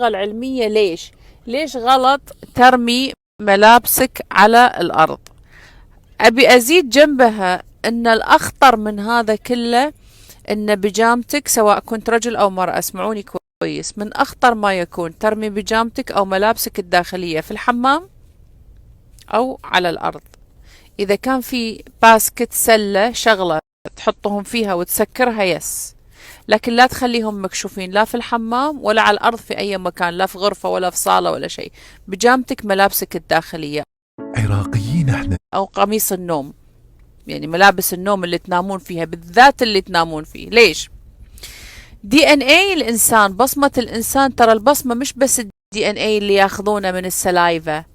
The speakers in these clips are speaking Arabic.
الصيغة العلمية ليش غلط ترمي ملابسك على الأرض. أبي أزيد جنبها أن الأخطر من هذا كله أن بيجامتك، سواء كنت رجل أو مرأة، اسمعوني كويس، من أخطر ما يكون ترمي بيجامتك أو ملابسك الداخلية في الحمام أو على الأرض. إذا كان في باسكت سلة شغلة تحطهم فيها وتسكرها يس، لكن لا تخليهم مكشوفين لا في الحمام ولا على الأرض في أي مكان، لا في غرفة ولا في صالة ولا شيء. بيجامتك ملابسك الداخلية، عراقيين احنا، أو قميص النوم، يعني ملابس النوم اللي تنامون فيها، بالذات اللي تنامون فيه. ليش؟ دي ان اي الانسان، بصمة الانسان، ترى البصمة مش بس الدي ان اي اللي ياخذونه من السلايفة.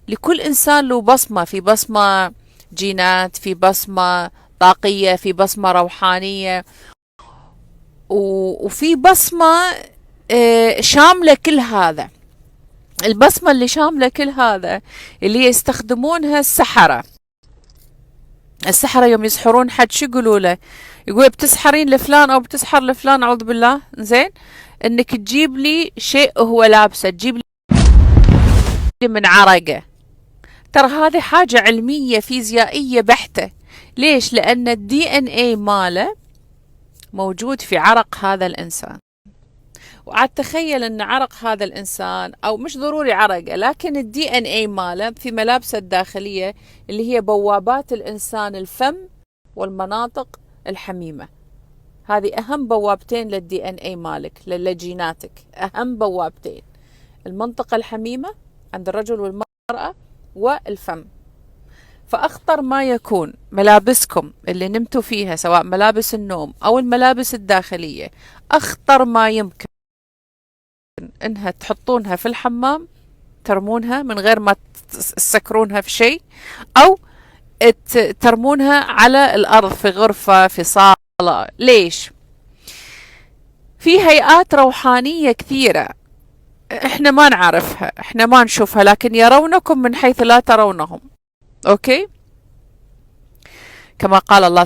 لكل انسان له بصمة، في بصمة جينات، في بصمة طاقية، في بصمة روحانية، وفي بصمة شاملة كل هذا. البصمة اللي شاملة كل هذا اللي يستخدمونها السحرة. السحرة يوم يسحرون حد شو يقولوا له؟ يقول بتسحرين لفلان او بتسحر لفلان، اعوذ بالله، زين، انك تجيب لي شيء هو لابسه، تجيب لي من عرقه. ترى هذه حاجة علمية فيزيائية بحتة. ليش؟ لان الدي ان اي ماله موجود في عرق هذا الانسان. وعاد تخيل ان عرق هذا الانسان، او مش ضروري عرقه، لكن الدي ان اي ماله في ملابسه الداخلية اللي هي بوابات الانسان، الفم والمناطق الحميمة. هذه أهم بوابتين للدي ان اي مالك، لجيناتك، أهم بوابتين: المنطقة الحميمة عند الرجل والمرأة، والفم. فأخطر ما يكون ملابسكم اللي نمتوا فيها، سواء ملابس النوم أو الملابس الداخلية، أخطر ما يمكن إنها تحطونها في الحمام، ترمونها من غير ما تسكرونها في شيء، أو ترمونها على الأرض في غرفة، في صالة. ليش؟ في هيئات روحانية كثيرة احنا ما نعرفها، احنا ما نشوفها، لكن يرونكم من حيث لا ترونهم. اوكي؟ كما قال الله